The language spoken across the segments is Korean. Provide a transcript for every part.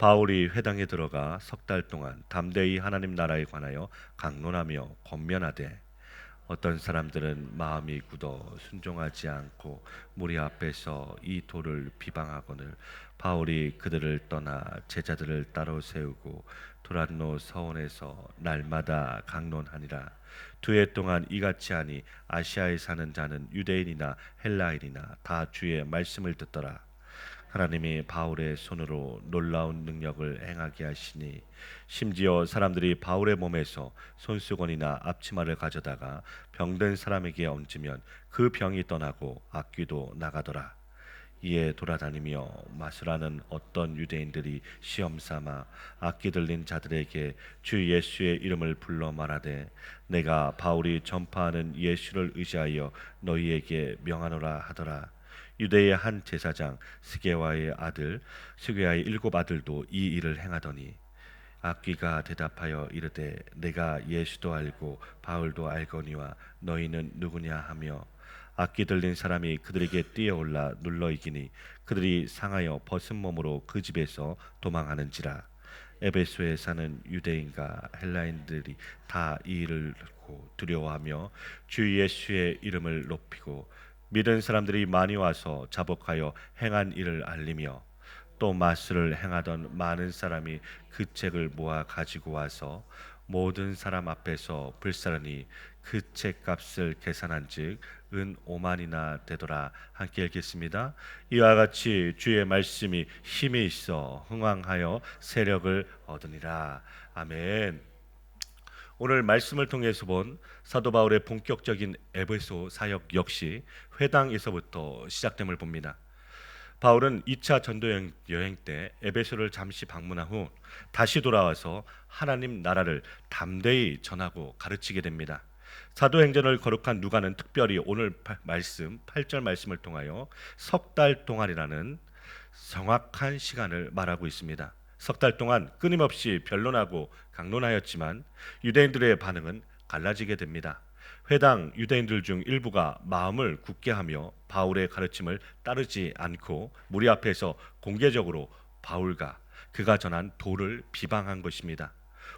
바울이 회당에 들어가 석 달 동안 담대히 하나님 나라에 관하여 강론하며 권면하되 어떤 사람들은 마음이 굳어 순종하지 않고 무리 앞에서 이 도를 비방하거늘 바울이 그들을 떠나 제자들을 따로 세우고 두란노 서원에서 날마다 강론하니라. 두 해 동안 이같이 하니 아시아에 사는 자는 유대인이나 헬라인이나 다 주의 말씀을 듣더라. 하나님이 바울의 손으로 놀라운 능력을 행하게 하시니 심지어 사람들이 바울의 몸에서 손수건이나 앞치마를 가져다가 병든 사람에게 얹으면 그 병이 떠나고 악귀도 나가더라. 이에 돌아다니며 마술하는 어떤 유대인들이 시험 삼아 악기 들린 자들에게 주 예수의 이름을 불러 말하되 내가 바울이 전파하는 예수를 의지하여 너희에게 명하노라 하더라. 유대의 한 제사장 스게와의 아들 스게와의 7 아들도 이 일을 행하더니 악귀가 대답하여 이르되 내가 예수도 알고 바울도 알거니와 너희는 누구냐 하며 악기 들린 사람이 그들에게 뛰어올라 눌러 이기니 그들이 상하여 벗은 몸으로 그 집에서 도망하는지라. 에베소에 사는 유대인과 헬라인들이 다 이 일을 듣고 두려워하며 주 예수의 이름을 높이고 믿은 사람들이 많이 와서 자복하여 행한 일을 알리며 또 마술을 행하던 많은 사람이 그 책을 모아 가지고 와서 모든 사람 앞에서 불사르니 그 책값을 계산한즉 은 5만이나 되더라. 함께 읽겠습니다. 이와 같이 주의 말씀이 힘이 있어 흥왕하여 세력을 얻으니라. 아멘. 오늘 말씀을 통해서 본 사도 바울의 본격적인 에베소 사역 역시 회당에서부터 시작됨을 봅니다. 바울은 2차 전도 여행 때 에베소를 잠시 방문한 후 다시 돌아와서 하나님 나라를 담대히 전하고 가르치게 됩니다. 사도행전을 거룩한 누가는 특별히 오늘 말씀 8절 말씀을 통하여 석 달 동안이라는 정확한 시간을 말하고 있습니다. 석 달 동안 끊임없이 변론하고 강론하였지만 유대인들의 반응은 갈라지게 됩니다. 회당 유대인들 중 일부가 마음을 굳게 하며 바울의 가르침을 따르지 않고 무리 앞에서 공개적으로 바울과 그가 전한 도를 비방한 것입니다.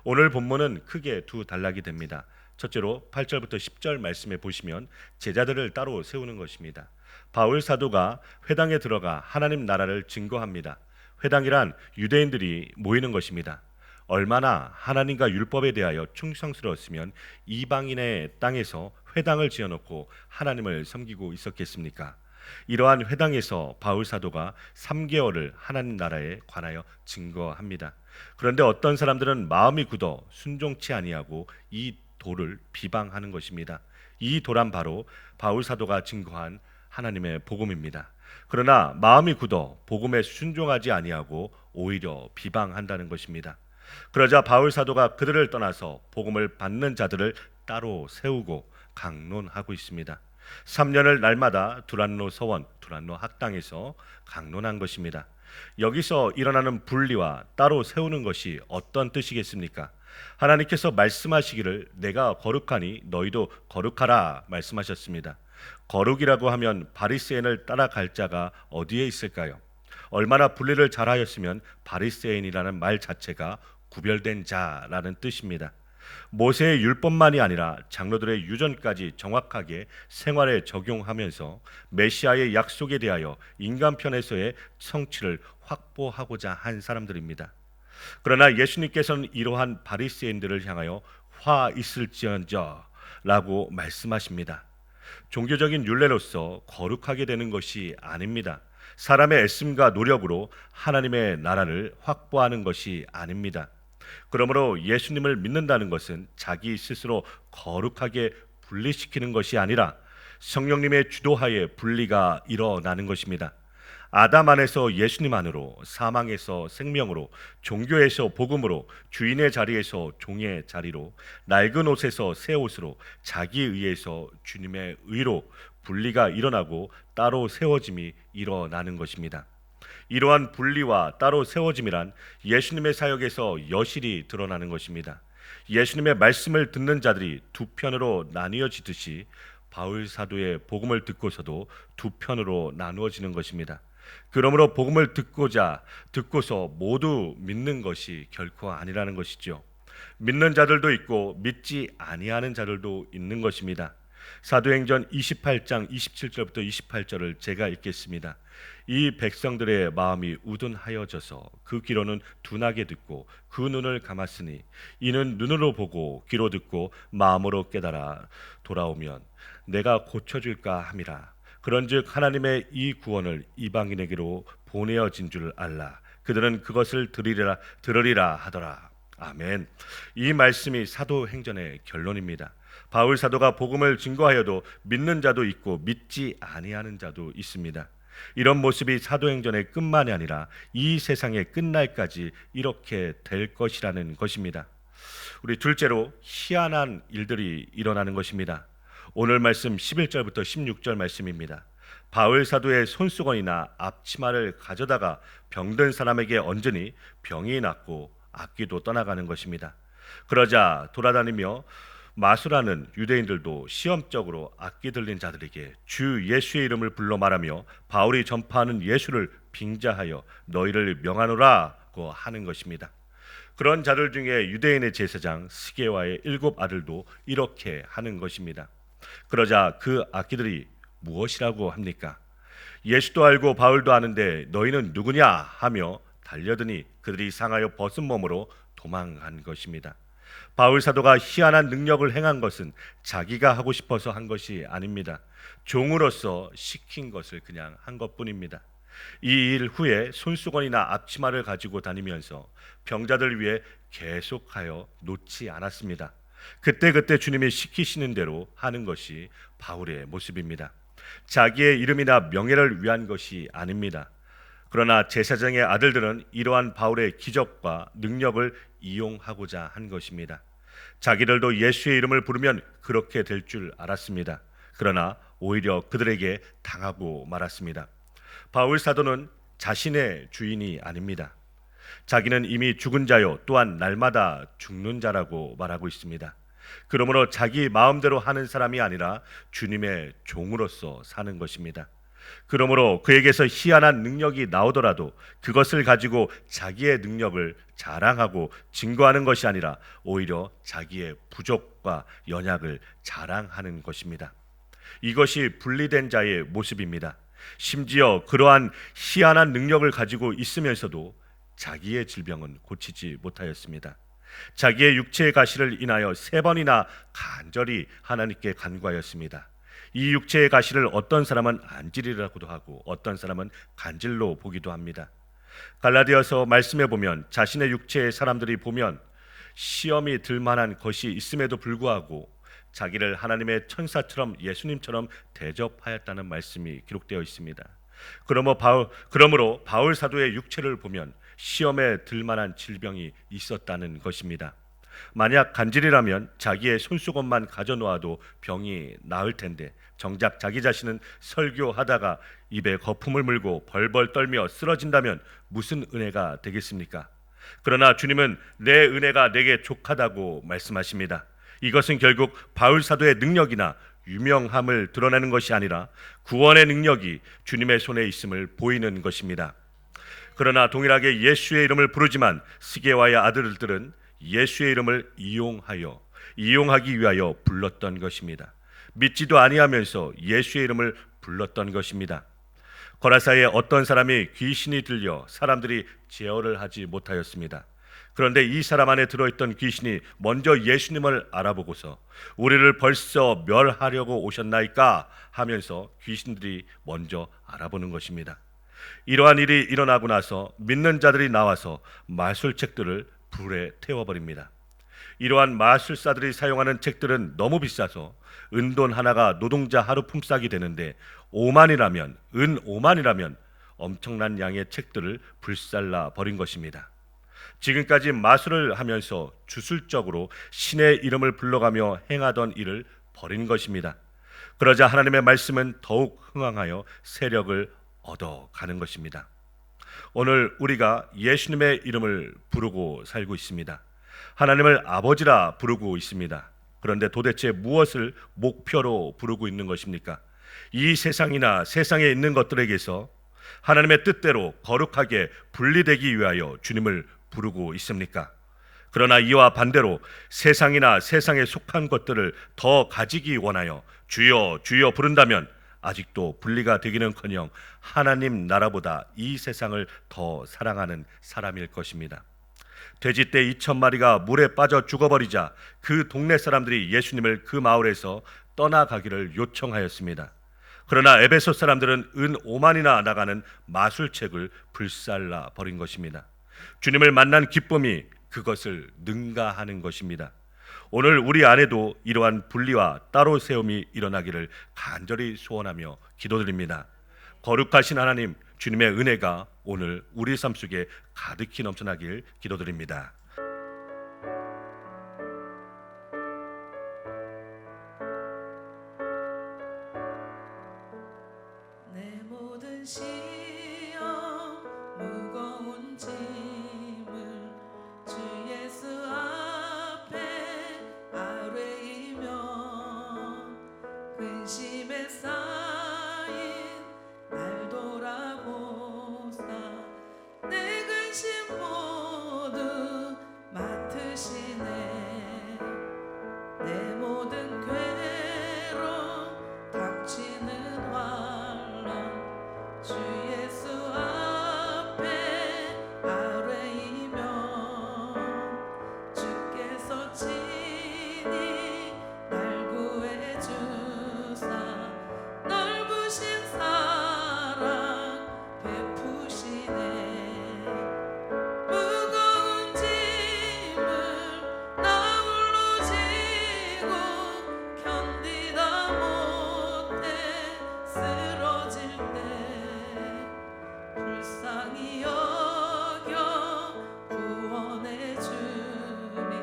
오늘 본문은 크게 두 단락이 됩니다. 첫째로 8절부터 10절 말씀에 보시면 제자들을 따로 세우는 것입니다. 바울 사도가 회당에 들어가 하나님 나라를 증거합니다. 회당이란 유대인들이 모이는 것입니다. 얼마나 하나님과 율법에 대하여 충성스러웠으면 이방인의 땅에서 회당을 지어놓고 하나님을 섬기고 있었겠습니까? 이러한 회당에서 바울 사도가 3개월을 하나님 나라에 관하여 증거합니다. 그런데 어떤 사람들은 마음이 굳어 순종치 아니하고 이 도를 비방하는 것입니다. 이 도란 바로 바울 사도가 증거한 하나님의 복음입니다. 그러나 마음이 굳어 복음에 순종하지 아니하고 오히려 비방한다는 것입니다. 그러자 바울 사도가 그들을 떠나서 복음을 받는 자들을 따로 세우고 강론하고 있습니다. 3년을 날마다 두란노 서원, 두란노 학당에서 강론한 것입니다. 여기서 일어나는 분리와 따로 세우는 것이 어떤 뜻이겠습니까? 하나님께서 말씀하시기를 내가 거룩하니 너희도 거룩하라 말씀하셨습니다. 거룩이라고 하면 바리새인을 따라갈 자가 어디에 있을까요? 얼마나 분리를 잘하였으면 바리새인이라는 말 자체가 구별된 자라는 뜻입니다. 모세의 율법만이 아니라 장로들의 유전까지 정확하게 생활에 적용하면서 메시아의 약속에 대하여 인간 편에서의 성취를 확보하고자 한 사람들입니다. 그러나 예수님께서는 이러한 바리새인들을 향하여 화 있을지언저 라고 말씀하십니다. 종교적인 율례로서 거룩하게 되는 것이 아닙니다. 사람의 애씀과 노력으로 하나님의 나라를 확보하는 것이 아닙니다. 그러므로 예수님을 믿는다는 것은 자기 스스로 거룩하게 분리시키는 것이 아니라 성령님의 주도하에 분리가 일어나는 것입니다. 아담 안에서 예수님 안으로, 사망에서 생명으로, 종교에서 복음으로, 주인의 자리에서 종의 자리로, 낡은 옷에서 새 옷으로, 자기 의에서 주님의 의로 분리가 일어나고 따로 세워짐이 일어나는 것입니다. 이러한 분리와 따로 세워짐이란 예수님의 사역에서 여실히 드러나는 것입니다. 예수님의 말씀을 듣는 자들이 두 편으로 나뉘어지듯이 바울 사도의 복음을 듣고서도 두 편으로 나누어지는 것입니다. 그러므로 복음을 듣고서 모두 믿는 것이 결코 아니라는 것이죠. 믿는 자들도 있고 믿지 아니하는 자들도 있는 것입니다. 사도행전 28장 27절부터 28절을 제가 읽겠습니다. 이 백성들의 마음이 우둔하여져서 그 귀로는 둔하게 듣고 그 눈을 감았으니 이는 눈으로 보고 귀로 듣고 마음으로 깨달아 돌아오면 내가 고쳐줄까 함이라. 그런즉 하나님의 이 구원을 이방인에게로 보내어진 줄 알라. 그들은 그것을 들으리라 하더라. 아멘. 이 말씀이 사도행전의 결론입니다. 바울 사도가 복음을 증거하여도 믿는 자도 있고 믿지 아니하는 자도 있습니다. 이런 모습이 사도행전의 끝만이 아니라 이 세상의 끝날까지 이렇게 될 것이라는 것입니다. 우리 둘째로 희한한 일들이 일어나는 것입니다. 오늘 말씀 11절부터 16절 말씀입니다. 바울 사도의 손수건이나 앞치마를 가져다가 병든 사람에게 얹으니 병이 낫고 악귀도 떠나가는 것입니다. 그러자 돌아다니며 마술하는 유대인들도 시험적으로 악기 들린 자들에게 주 예수의 이름을 불러 말하며 바울이 전파하는 예수를 빙자하여 너희를 명하노라고 하는 것입니다. 그런 자들 중에 유대인의 제사장 스게와의 7 아들도 이렇게 하는 것입니다. 그러자 그 악기들이 무엇이라고 합니까? 예수도 알고 바울도 아는데 너희는 누구냐 하며 달려드니 그들이 상하여 벗은 몸으로 도망간 것입니다. 바울 사도가 희한한 능력을 행한 것은 자기가 하고 싶어서 한 것이 아닙니다. 종으로서 시킨 것을 그냥 한 것뿐입니다. 이 일 후에 손수건이나 앞치마를 가지고 다니면서 병자들 위해 계속하여 놓지 않았습니다. 그때그때 주님이 시키시는 대로 하는 것이 바울의 모습입니다. 자기의 이름이나 명예를 위한 것이 아닙니다. 그러나 제사장의 아들들은 이러한 바울의 기적과 능력을 이용하고자 한 것입니다. 자기들도 예수의 이름을 부르면 그렇게 될 줄 알았습니다. 그러나 오히려 그들에게 당하고 말았습니다. 바울 사도는 자신의 주인이 아닙니다. 자기는 이미 죽은 자요 또한 날마다 죽는 자라고 말하고 있습니다. 그러므로 자기 마음대로 하는 사람이 아니라 주님의 종으로서 사는 것입니다. 그러므로 그에게서 희한한 능력이 나오더라도 그것을 가지고 자기의 능력을 자랑하고 증거하는 것이 아니라 오히려 자기의 부족과 연약을 자랑하는 것입니다. 이것이 분리된 자의 모습입니다. 심지어 그러한 희한한 능력을 가지고 있으면서도 자기의 질병은 고치지 못하였습니다. 자기의 육체의 가시를 인하여 3번이나 간절히 하나님께 간구하였습니다. 이 육체의 가시를 어떤 사람은 안질이라고도 하고 어떤 사람은 간질로 보기도 합니다. 갈라디아서 말씀해 보면 자신의 육체의 사람들이 보면 시험이 들 만한 것이 있음에도 불구하고 자기를 하나님의 천사처럼 예수님처럼 대접하였다는 말씀이 기록되어 있습니다. 그러므로 바울 사도의 육체를 보면 시험에 들 만한 질병이 있었다는 것입니다. 만약 간질이라면 자기의 손수건만 가져놓아도 병이 나을 텐데 정작 자기 자신은 설교하다가 입에 거품을 물고 벌벌 떨며 쓰러진다면 무슨 은혜가 되겠습니까? 그러나 주님은 내 은혜가 내게 족하다고 말씀하십니다. 이것은 결국 바울 사도의 능력이나 유명함을 드러내는 것이 아니라 구원의 능력이 주님의 손에 있음을 보이는 것입니다. 그러나 동일하게 예수의 이름을 부르지만 스게와의 아들들은 예수의 이름을 이용하기 위하여 불렀던 것입니다. 믿지도 아니하면서 예수의 이름을 불렀던 것입니다. 거라사에 어떤 사람이 귀신이 들려 사람들이 제어를 하지 못하였습니다. 그런데 이 사람 안에 들어있던 귀신이 먼저 예수님을 알아보고서 우리를 벌써 멸하려고 오셨나이까 하면서 귀신들이 먼저 알아보는 것입니다. 이러한 일이 일어나고 나서 믿는 자들이 나와서 마술책들을 불에 태워버립니다. 이러한 마술사들이 사용하는 책들은 너무 비싸서 은돈 하나가 노동자 하루 품삯이 되는데 은 5만이라면 엄청난 양의 책들을 불살라 버린 것입니다. 지금까지 마술을 하면서 주술적으로 신의 이름을 불러가며 행하던 일을 버린 것입니다. 그러자 하나님의 말씀은 더욱 흥황하여 세력을 얻어가는 것입니다. 오늘 우리가 예수님의 이름을 부르고 살고 있습니다. 하나님을 아버지라 부르고 있습니다. 그런데 도대체 무엇을 목표로 부르고 있는 것입니까? 이 세상이나 세상에 있는 것들에게서 하나님의 뜻대로 거룩하게 분리되기 위하여 주님을 부르고 있습니까? 그러나 이와 반대로 세상이나 세상에 속한 것들을 더 가지기 원하여 주여 주여 부른다면 아직도 분리가 되기는커녕 하나님 나라보다 이 세상을 더 사랑하는 사람일 것입니다. 돼지떼 2,000마리가 물에 빠져 죽어버리자 그 동네 사람들이 예수님을 그 마을에서 떠나가기를 요청하였습니다. 그러나 에베소 사람들은 은 5만이나 나가는 마술책을 불살라 버린 것입니다. 주님을 만난 기쁨이 그것을 능가하는 것입니다. 오늘 우리 안에도 이러한 분리와 따로 세움이 일어나기를 간절히 소원하며 기도드립니다. 거룩하신 하나님, 주님의 은혜가 오늘 우리 삶 속에 가득히 넘쳐나길 기도드립니다. 내 모든 시험 무거운 짐을 주 예수 앞에 아뢰이며 근심에 쌓인 날 돌아보사 내 근심 모두 맡으시네. 내 모든 괴로움 닥치는 환란 주 예수 앞에 아뢰이며 주께서 친히 날 구해주사 넓으신 사랑 베푸시네. 무거운 짐을 나 홀로 지고 견디다 못해 쓰러질 때 불쌍히 여겨 구원해 주니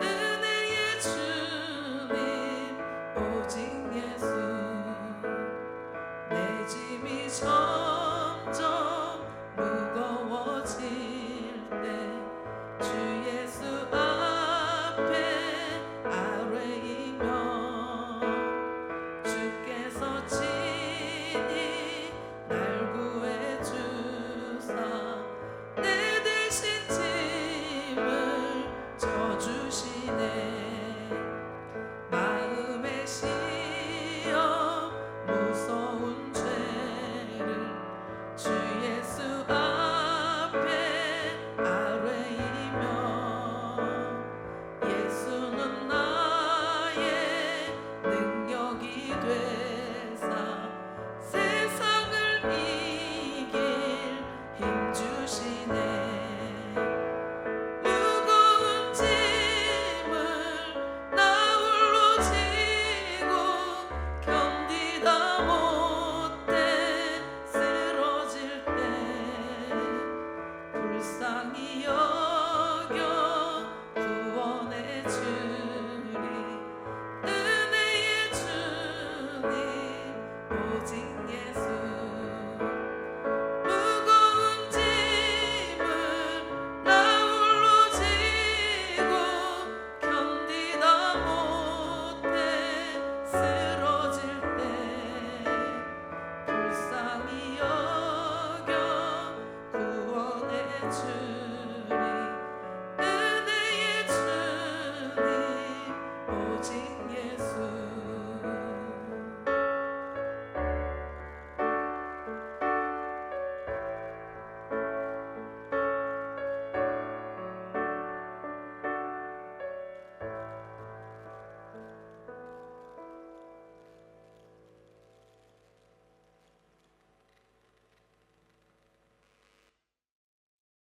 은혜의 주님 오직 예수. 내 짐이 점점 무거워질 때 주 예수 앞에 아뢰이며 주께서 친히 날 구해주사 내 대신 짐을 져주시네. 마음의 시험 무서운 죄를 주 예수 앞에 아뢰이며 예수는 나의 능력이 되사 세상을 이길 힘 주시네. 무거운 짐을 나 홀로 지고 견디다 못해 쓰러질 때 불쌍히 여겨